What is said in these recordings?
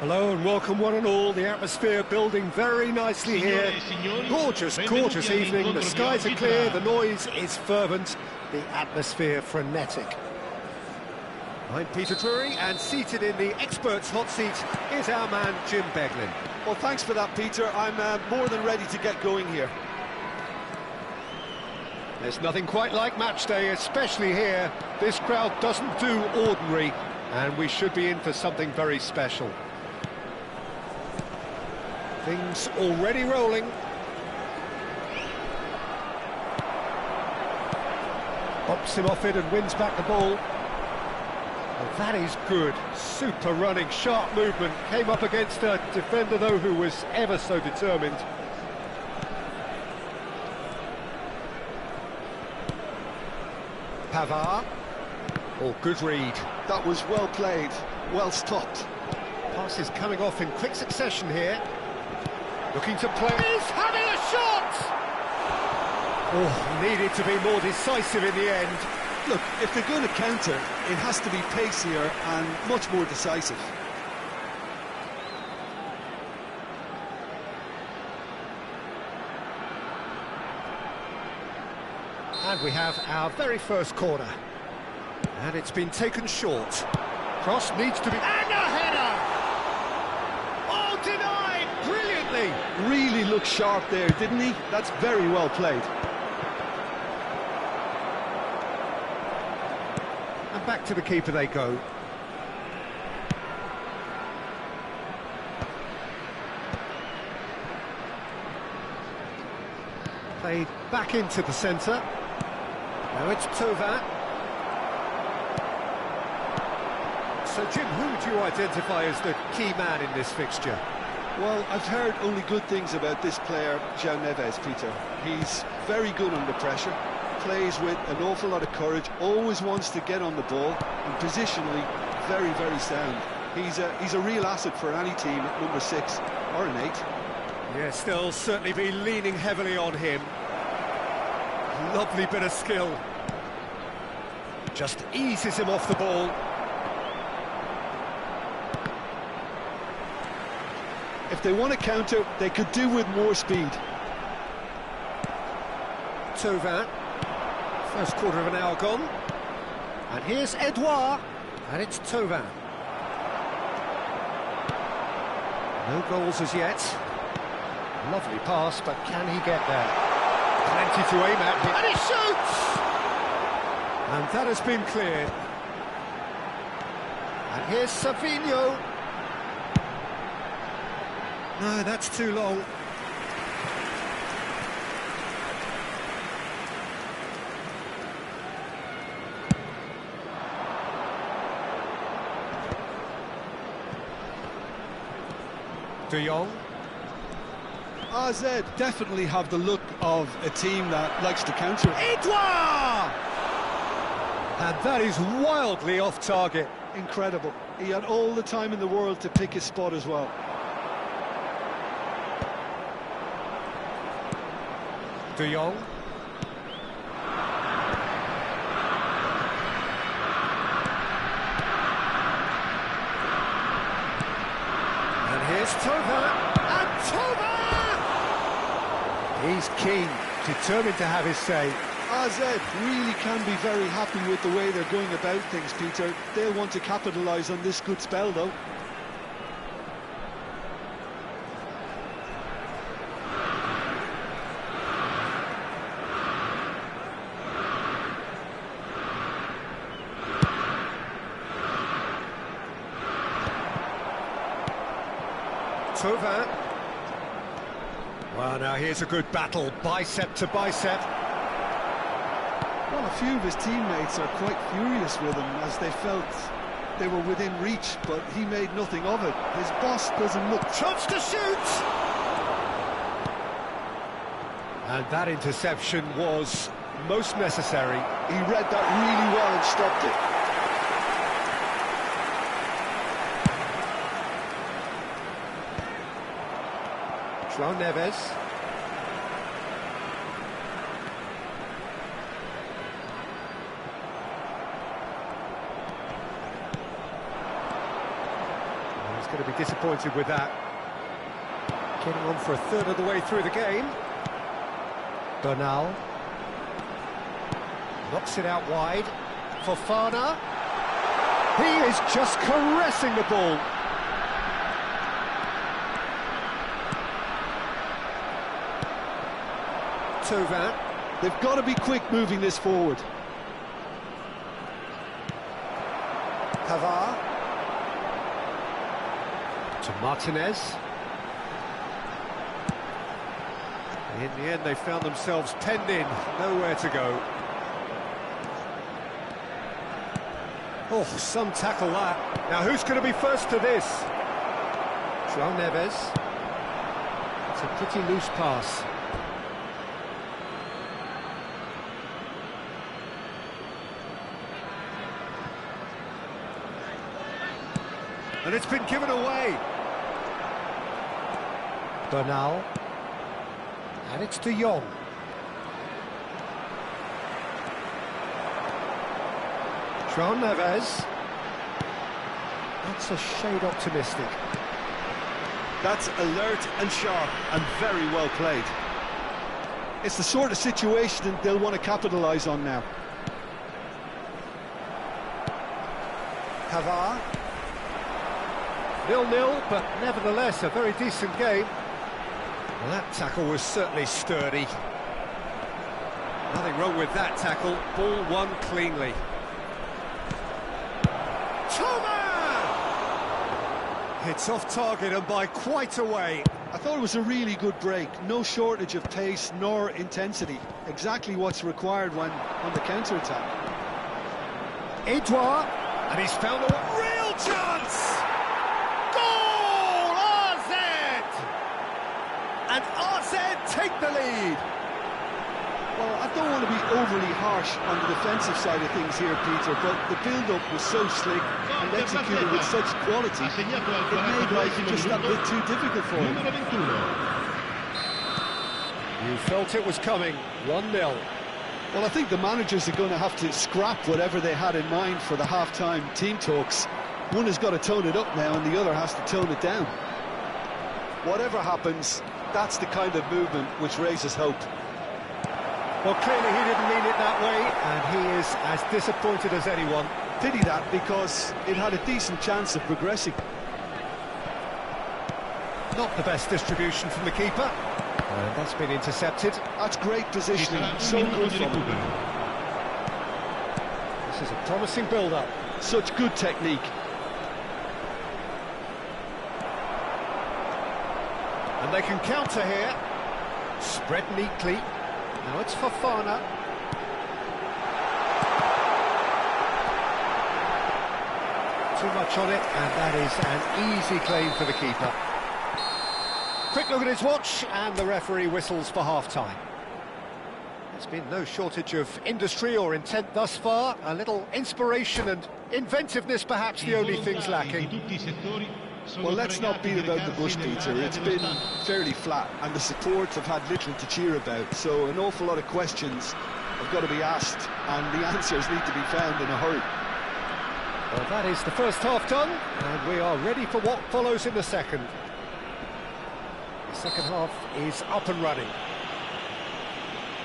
Hello and welcome one and all. The atmosphere building very nicely here. Gorgeous, gorgeous evening. The skies are clear, the noise is fervent, the atmosphere frenetic. I'm Peter Drury, and seated in the experts' hot seat is our man Jim Beglin. Well, thanks for that, Peter. I'm more than ready to get going here. There's nothing quite like match day, especially here. This crowd doesn't do ordinary, and we should be in for something very special. Things already rolling. Bops him off it and wins back the ball. Well, that is good. Super running, sharp movement. Came up against a defender, though, who was ever so determined. Pavard. Oh, good read. That was well played, well stopped. Passes coming off in quick succession here. Looking to play. He's having a shot! Oh, needed to be more decisive in the end. Look, if they're going to counter, it has to be pacier and much more decisive. And we have our very first corner. And it's been taken short. Cross needs to be... And a header! Oh, denied! Brilliantly! Really looked sharp there, didn't he? That's very well played. And back to the keeper they go. Played back into the centre. Now it's Tova. So, Jim, who would you identify as the key man in this fixture? Well, I've heard only good things about this player, João Neves, Peter. He's very good under pressure, plays with an awful lot of courage, always wants to get on the ball, and positionally, very, very sound. He's a real asset for any team at number 6 or an 8. Yes, they'll certainly be leaning heavily on him. Lovely bit of skill. Just eases him off the ball. If they want to counter, they could do with more speed. Tova. First quarter of an hour gone. And here's Edouard. And it's Tova. No goals as yet. Lovely pass, but can he get there? Plenty to aim at. And he shoots! And that has been cleared. And here's Savinho. No, that's too long. De Jong. AZ definitely have the look of a team that likes to counter. Edouard! And that is wildly off target. Incredible. He had all the time in the world to pick his spot as well. De Jong. And here's Tova. And Tova! He's keen, determined to have his say. AZ really can be very happy with the way they're going about things, Peter. They'll want to capitalise on this good spell, though. Tova. Well, now here's a good battle, bicep to bicep. Well, a few of his teammates are quite furious with him, as they they were within reach, but he made nothing of it. His boss doesn't look... Chance to shoot! And that interception was most necessary. He read that really well and stopped it. João Neves. He's going to be disappointed with that. Getting on for a third of the way through the game. Bernal. Knocks it out wide. Fofana. He is just caressing the ball. Tovan. They've got to be quick moving this forward. Pavard. To Martinez. In the end, they found themselves penned in, nowhere to go. Oh, some tackle that. Now, who's going to be first to this? João Neves. It's a pretty loose pass. And it's been given away. Bernal. And it's De Jong. João Neves. That's a shade optimistic. That's alert and sharp and very well played. It's the sort of situation they'll want to capitalise on now. Pavard. 0-0, but nevertheless a very decent game. Well, that tackle was certainly sturdy. Nothing wrong with that tackle. Ball won cleanly. It's off target and by quite a way. I thought it was a really good break. No shortage of pace nor intensity. Exactly what's required when on the counter-attack. Edouard, and he's found a real chance! Goal! AZ! And AZ take the lead. Well, I don't want to be overly harsh on the defensive side of things here, Peter, but the build-up was so slick and executed with such quality, it made life just that bit too difficult for him. You felt it was coming, 1-0. Well, I think the managers are going to have to scrap whatever they had in mind for the half-time team talks. One has got to tone it up now and the other has to tone it down. Whatever happens, that's the kind of movement which raises hope. Well, clearly he didn't mean it that way, and he is as disappointed as anyone. Pity that, because it had a decent chance of progressing. Not the best distribution from the keeper. That's been intercepted. That's great positioning, so good from him. This is a promising build-up. Such good technique. And they can counter here. Spread neatly. Now it's Fofana. Too much on it, and that is an easy claim for the keeper. Quick look at his watch, and the referee whistles for half-time. There's been no shortage of industry or intent thus far. A little inspiration and inventiveness, perhaps, the only things lacking. Well, let's not beat about the bush, Peter. It's been fairly flat, and the supports have had little to cheer about, so an awful lot of questions have got to be asked, and the answers need to be found in a hurry. Well, that is the first half done, and we are ready for what follows in the second. The second half is up and running.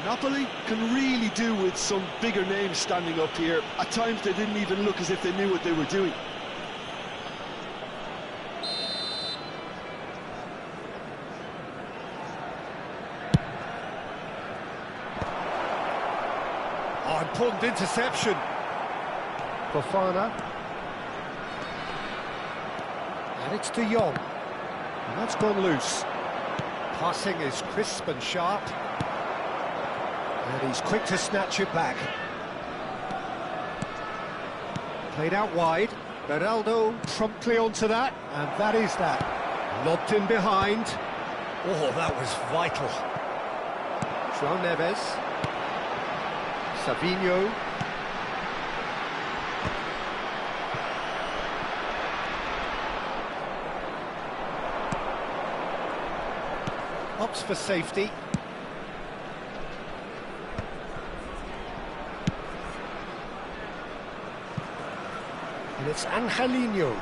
Napoli can really do with some bigger names standing up here. At times they didn't even look as if they knew what they were doing. Important interception. Fofana. And it's De Jong. And that's gone loose. Passing is crisp and sharp. And he's quick to snatch it back. Played out wide. Beraldo promptly onto that, and that is that. Lobbed in behind. Oh, that was vital. João Neves. Savinho. Opts for safety. And it's Angelino.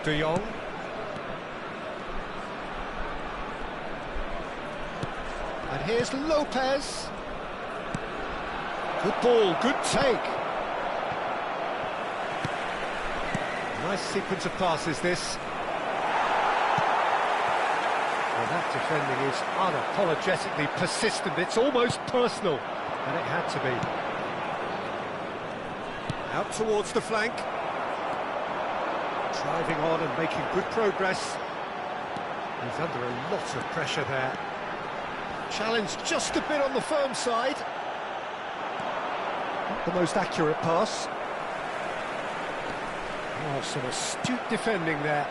De Jong. And here's Lopez. Good ball, good take. Nice sequence of passes, this. Well, that defending is unapologetically persistent. It's almost personal, and it had to be. Out towards the flank. Driving on and making good progress. He's under a lot of pressure there. Challenged just a bit on the firm side. Not the most accurate pass. Oh, some astute defending there.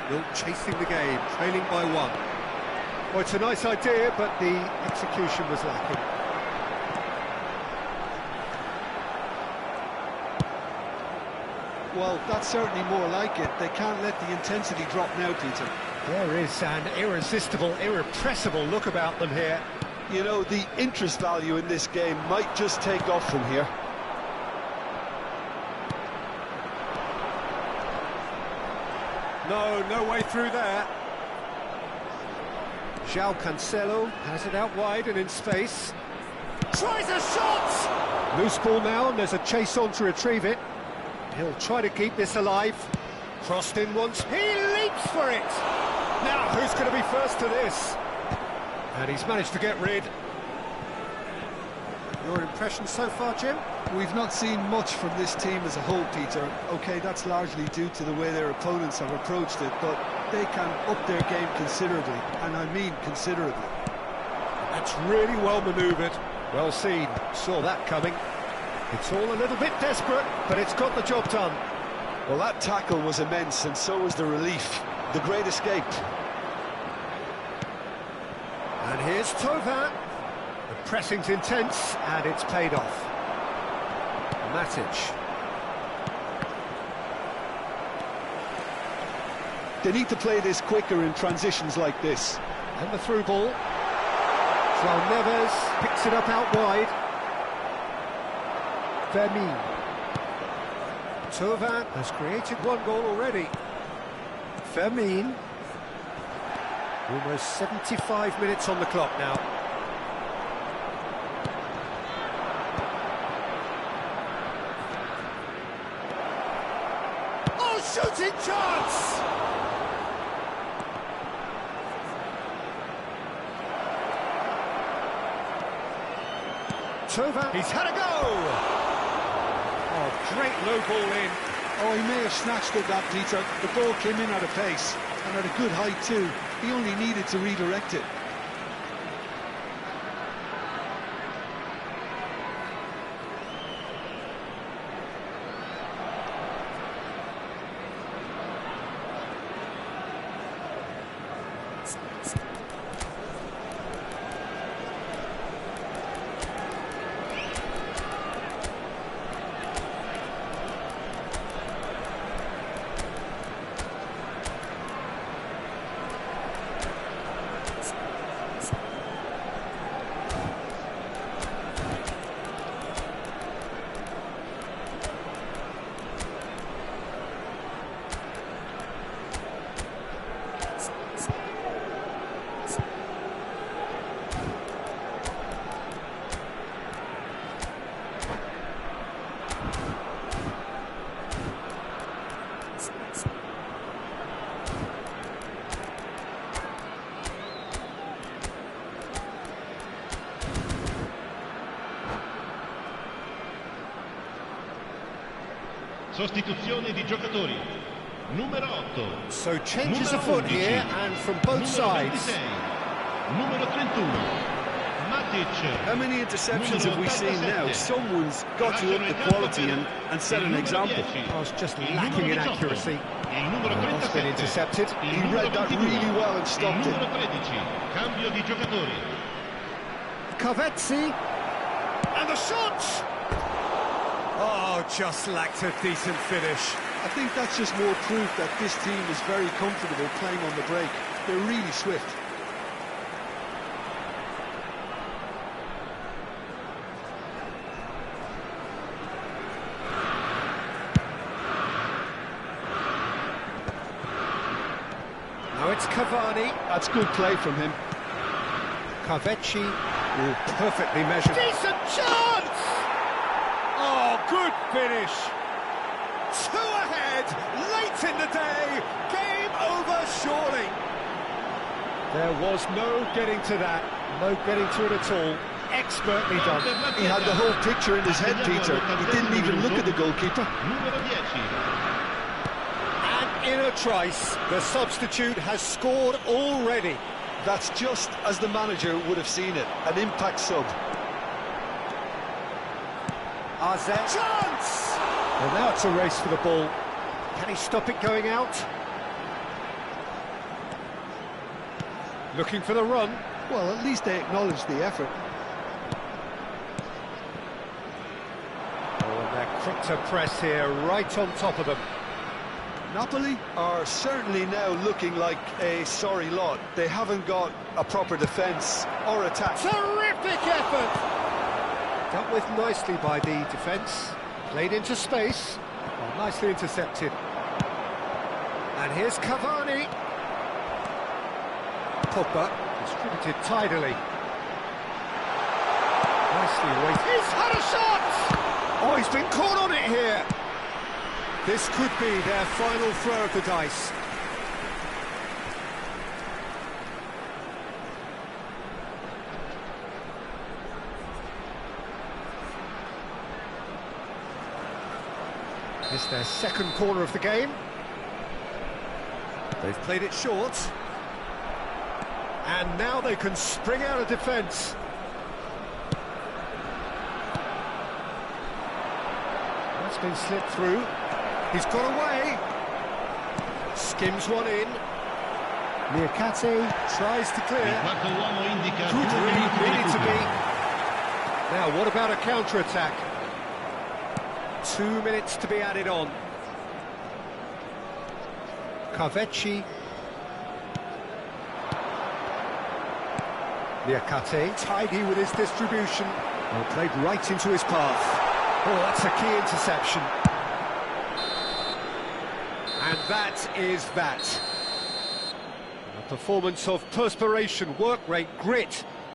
Wilt chasing the game, trailing by 1. Well, it's a nice idea, but the execution was lacking. Well, that's certainly more like it. They can't let the intensity drop now, Peter. There is an irresistible, irrepressible look about them here. You know, the interest value in this game might just take off from here. No way through there. João Cancelo has it out wide and in space. Tries a shot! Loose ball now, and there's a chase on to retrieve it. He'll try to keep this alive. Crossed in once, he leaps for it! Now, who's going to be first to this? And he's managed to get rid. Your impression so far, Jim? We've not seen much from this team as a whole, Peter. OK, that's largely due to the way their opponents have approached it, but they can up their game considerably, and I mean considerably. That's really well manoeuvred. Well seen. Saw that coming. It's all a little bit desperate, but it's got the job done. Well, that tackle was immense, and so was the relief. The great escape. And here's Thauvin. The pressing's intense, and it's paid off. Matic. They need to play this quicker in transitions like this. And the through ball. João Neves picks it up out wide. Fermin. Thauvin has created 1 goal already. Fermin. Almost 75 minutes on the clock now. Oh, shooting chance! Thauvin, he's had a go! Oh, great low ball in. Oh, he may have snatched at that, Peter. The ball came in at a pace, and at a good height too. He only needed to redirect it. Sostituzione di giocatori. Numero 8. So changes afoot here, and from both sides. Numero 31. How many interceptions have we seen now? Someone's got to up the quality and set an example. I was just lacking in accuracy. It's been intercepted. He read that really well and stopped it. Cambio di giocatori. Kavetsi. And the shot! Oh, just lacked a decent finish. I think that's just more proof that this team is very comfortable playing on the break. They're really swift. Now it's Cavani. That's good play from him. Kavetsi, perfectly measured. Decent chance! Oh, good finish. 2 ahead, late in the day. Game over, surely. There was no getting to that. No getting to it at all. Expertly done. He had the whole picture in his head, Peter. He didn't even look at the goalkeeper. And in a trice, the substitute has scored already. That's just as the manager would have seen it. An impact sub. AZ. Chance! Well, now it's a race for the ball. Can he stop it going out? Looking for the run. Well, at least they acknowledge the effort. Oh, and they're quick to press here, right on top of them. Napoli are certainly now looking like a sorry lot. They haven't got a proper defence or attack. Terrific effort! Dealt with nicely by the defence. Played into space. Oh, nicely intercepted. And here's Cavani. Pogba distributed tidily. Nicely weighted. He's had a shot! Oh, he's been caught on it here. This could be their final throw of the dice. It's their second corner of the game. They've played it short. And now they can spring out of defence. That's been slipped through. He's got away. Skims one in. Niakate tries to clear. Good read, needed to be. Now, what about a counter-attack? 2 minutes to be added on. Kavetsi. Niakate, tidy with his distribution. Well, played right into his path. Oh, that's a key interception. And that is that. A performance of perspiration, work rate, grit,